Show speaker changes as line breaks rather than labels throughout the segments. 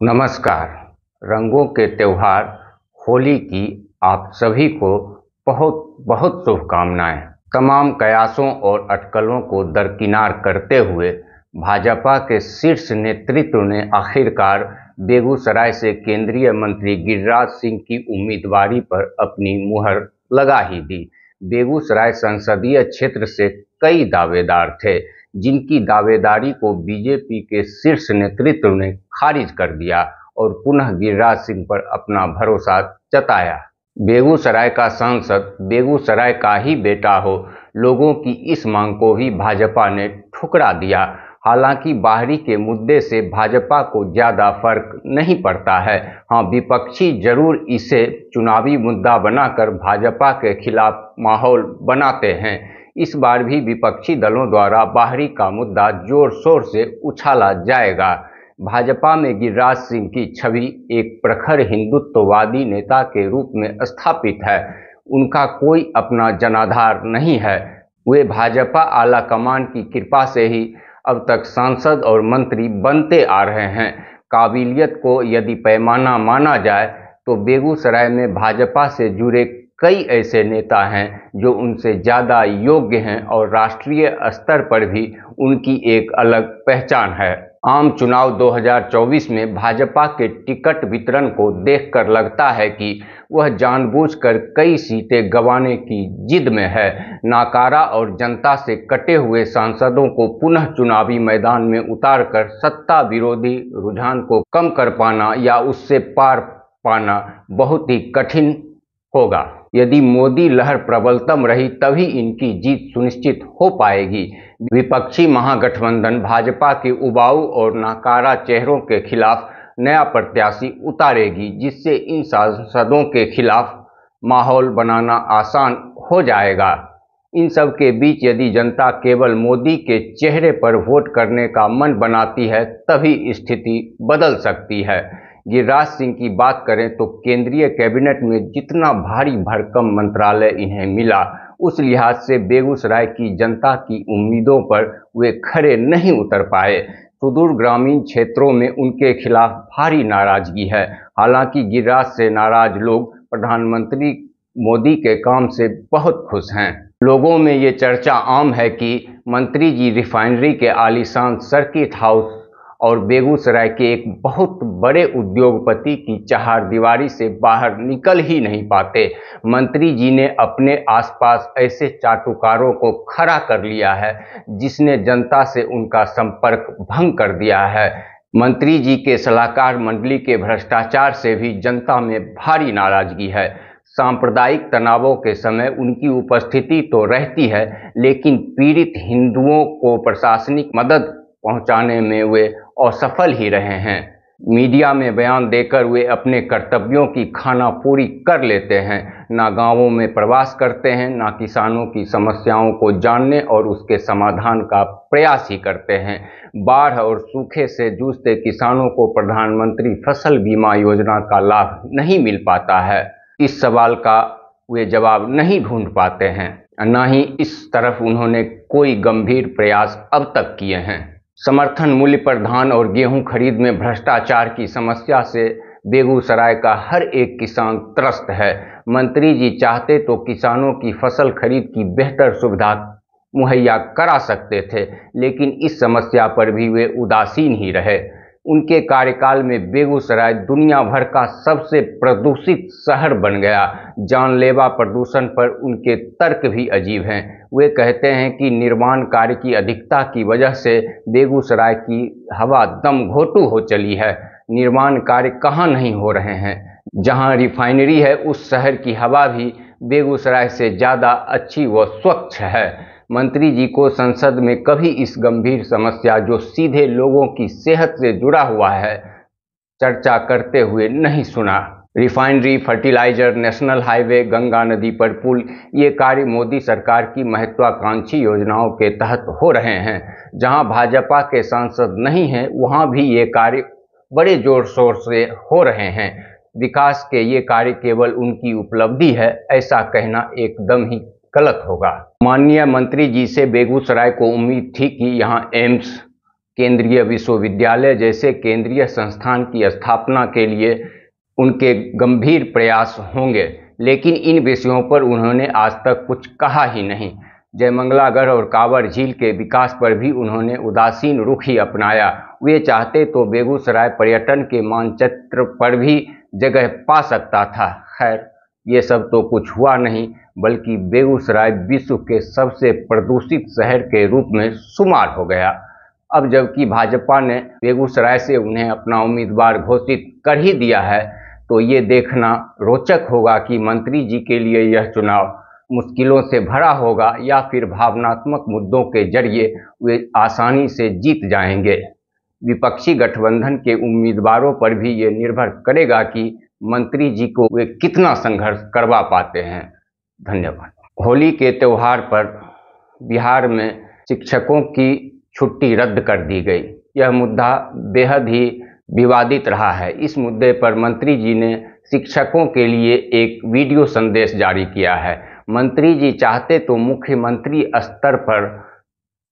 नमस्कार। रंगों के त्योहार होली की आप सभी को बहुत बहुत शुभकामनाएं। तमाम कयासों और अटकलों को दरकिनार करते हुए भाजपा के शीर्ष नेतृत्व ने आखिरकार बेगूसराय से केंद्रीय मंत्री गिरिराज सिंह की उम्मीदवारी पर अपनी मुहर लगा ही दी। बेगूसराय संसदीय क्षेत्र से कई दावेदार थे, जिनकी दावेदारी को बीजेपी के शीर्ष नेतृत्व ने खारिज कर दिया और पुनः गिरिराज सिंह पर अपना भरोसा जताया। बेगूसराय का सांसद बेगूसराय का ही बेटा हो, लोगों की इस मांग को भी भाजपा ने ठुकरा दिया। हालांकि बाहरी के मुद्दे से भाजपा को ज्यादा फर्क नहीं पड़ता है। हाँ, विपक्षी जरूर इसे चुनावी मुद्दा बनाकर भाजपा के खिलाफ माहौल बनाते हैं। इस बार भी विपक्षी दलों द्वारा बाहरी का मुद्दा जोर शोर से उछाला जाएगा। भाजपा में गिरिराज सिंह की छवि एक प्रखर हिंदुत्ववादी नेता के रूप में स्थापित है। उनका कोई अपना जनाधार नहीं है। वे भाजपा आला कमान की कृपा से ही अब तक सांसद और मंत्री बनते आ रहे हैं। काबिलियत को यदि पैमाना माना जाए तो बेगूसराय में भाजपा से जुड़े कई ऐसे नेता हैं जो उनसे ज़्यादा योग्य हैं और राष्ट्रीय स्तर पर भी उनकी एक अलग पहचान है। आम चुनाव 2024 में भाजपा के टिकट वितरण को देखकर लगता है कि वह जानबूझकर कई सीटें गंवाने की जिद में है। नाकारा और जनता से कटे हुए सांसदों को पुनः चुनावी मैदान में उतारकर सत्ता विरोधी रुझान को कम कर पाना या उससे पार पाना बहुत ही कठिन होगा। यदि मोदी लहर प्रबलतम रही तभी इनकी जीत सुनिश्चित हो पाएगी। विपक्षी महागठबंधन भाजपा के उबाऊ और नाकारा चेहरों के खिलाफ नया प्रत्याशी उतारेगी, जिससे इन सांसदों के खिलाफ माहौल बनाना आसान हो जाएगा। इन सब के बीच यदि जनता केवल मोदी के चेहरे पर वोट करने का मन बनाती है तभी स्थिति बदल सकती है। गिरिराज सिंह की बात करें तो केंद्रीय कैबिनेट में जितना भारी भरकम मंत्रालय इन्हें मिला, उस लिहाज से बेगूसराय की जनता की उम्मीदों पर वे खरे नहीं उतर पाए। सुदूर ग्रामीण क्षेत्रों में उनके खिलाफ भारी नाराजगी है। हालांकि गिरिराज से नाराज लोग प्रधानमंत्री मोदी के काम से बहुत खुश हैं। लोगों में ये चर्चा आम है कि मंत्री जी रिफाइनरी के आलीशान सर्किट हाउस और बेगूसराय के एक बहुत बड़े उद्योगपति की चहारदीवारी से बाहर निकल ही नहीं पाते। मंत्री जी ने अपने आसपास ऐसे चाटुकारों को खड़ा कर लिया है जिसने जनता से उनका संपर्क भंग कर दिया है। मंत्री जी के सलाहकार मंडली के भ्रष्टाचार से भी जनता में भारी नाराजगी है। सांप्रदायिक तनावों के समय उनकी उपस्थिति तो रहती है, लेकिन पीड़ित हिंदुओं को प्रशासनिक मदद पहुंचाने में वे असफल ही रहे हैं। मीडिया में बयान देकर वे अपने कर्तव्यों की खाना पूरी कर लेते हैं। ना गांवों में प्रवास करते हैं, ना किसानों की समस्याओं को जानने और उसके समाधान का प्रयास ही करते हैं। बाढ़ और सूखे से जूझते किसानों को प्रधानमंत्री फसल बीमा योजना का लाभ नहीं मिल पाता है। इस सवाल का वे जवाब नहीं ढूंढ पाते हैं, न ही इस तरफ उन्होंने कोई गंभीर प्रयास अब तक किए हैं। समर्थन मूल्य पर धान और गेहूं खरीद में भ्रष्टाचार की समस्या से बेगूसराय का हर एक किसान त्रस्त है। मंत्री जी चाहते तो किसानों की फसल खरीद की बेहतर सुविधा मुहैया करा सकते थे, लेकिन इस समस्या पर भी वे उदासीन ही रहे। उनके कार्यकाल में बेगूसराय दुनिया भर का सबसे प्रदूषित शहर बन गया। जानलेवा प्रदूषण पर उनके तर्क भी अजीब हैं। वे कहते हैं कि निर्माण कार्य की अधिकता की वजह से बेगूसराय की हवा दम घोटू हो चली है। निर्माण कार्य कहाँ नहीं हो रहे हैं। जहाँ रिफाइनरी है उस शहर की हवा भी बेगूसराय से ज़्यादा अच्छी व स्वच्छ है। मंत्री जी को संसद में कभी इस गंभीर समस्या जो सीधे लोगों की सेहत से जुड़ा हुआ है चर्चा करते हुए नहीं सुना। Refinery, fertiliser, national highway, Ganga नदी पर पुल, ये कार्य मोदी सरकार की महत्वाकांक्षी योजनाओं के तहत हो रहे हैं। जहां भाजपा के सांसद नहीं हैं वहां भी ये कार्य बड़े जोर शोर से हो रहे हैं। विकास के ये कार्य केवल उनकी उपलब्धि है, ऐसा कहना एकदम ही गलत होगा। माननीय मंत्री जी से बेगूसराय को उम्मीद थी कि यहाँ एम्स केंद्रीय विश्वविद्यालय जैसे केंद्रीय संस्थान की स्थापना के लिए उनके गंभीर प्रयास होंगे, लेकिन इन विषयों पर उन्होंने आज तक कुछ कहा ही नहीं। जयमंगलागढ़ और कांवर झील के विकास पर भी उन्होंने उदासीन रुख ही अपनाया। वे चाहते तो बेगूसराय पर्यटन के मानचित्र पर भी जगह पा सकता था। खैर, ये सब तो कुछ हुआ नहीं, बल्कि बेगूसराय विश्व के सबसे प्रदूषित शहर के रूप में शुमार हो गया। अब जबकि भाजपा ने बेगूसराय से उन्हें अपना उम्मीदवार घोषित कर ही दिया है, तो ये देखना रोचक होगा कि मंत्री जी के लिए यह चुनाव मुश्किलों से भरा होगा या फिर भावनात्मक मुद्दों के जरिए वे आसानी से जीत जाएंगे। विपक्षी गठबंधन के उम्मीदवारों पर भी ये निर्भर करेगा कि मंत्री जी को वे कितना संघर्ष करवा पाते हैं। धन्यवाद। होली के त्यौहार पर बिहार में शिक्षकों की छुट्टी रद्द कर दी गई। यह मुद्दा बेहद ही विवादित रहा है। इस मुद्दे पर मंत्री जी ने शिक्षकों के लिए एक वीडियो संदेश जारी किया है। मंत्री जी चाहते तो मुख्यमंत्री स्तर पर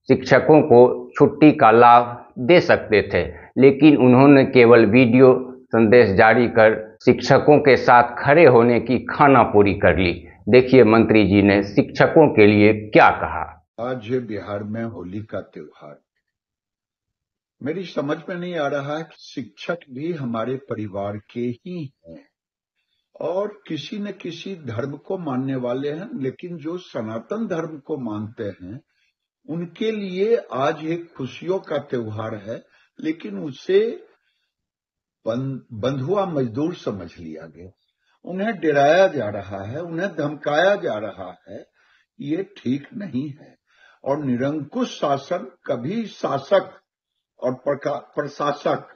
शिक्षकों को छुट्टी का लाभ दे सकते थे, लेकिन उन्होंने केवल वीडियो संदेश जारी कर शिक्षकों के साथ खड़े होने की खानापुरी कर ली। देखिए मंत्री जी ने शिक्षकों के लिए क्या कहा।
आज है बिहार में होली का त्योहार। मेरी समझ में नहीं आ रहा है कि शिक्षक भी हमारे परिवार के ही हैं और किसी न किसी धर्म को मानने वाले हैं, लेकिन जो सनातन धर्म को मानते हैं उनके लिए आज एक खुशियों का त्योहार है, लेकिन उसे बंधुआ मजदूर समझ लिया गया। उन्हें डराया जा रहा है, उन्हें धमकाया जा रहा है। ये ठीक नहीं है और निरंकुश शासन कभी शासक और प्रशासक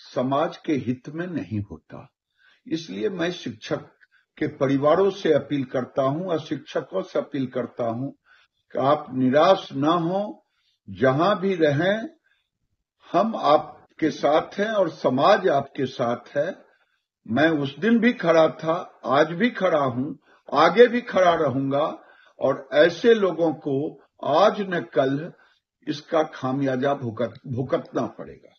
समाज के हित में नहीं होता। इसलिए मैं शिक्षक के परिवारों से अपील करता हूं और शिक्षकों से अपील करता हूं कि आप निराश ना हो, जहां भी रहें हम आपके साथ हैं और समाज आपके साथ है। मैं उस दिन भी खड़ा था, आज भी खड़ा हूं, आगे भी खड़ा रहूंगा और ऐसे लोगों को आज न कल इसका खामियाजा भुगतना पड़ेगा।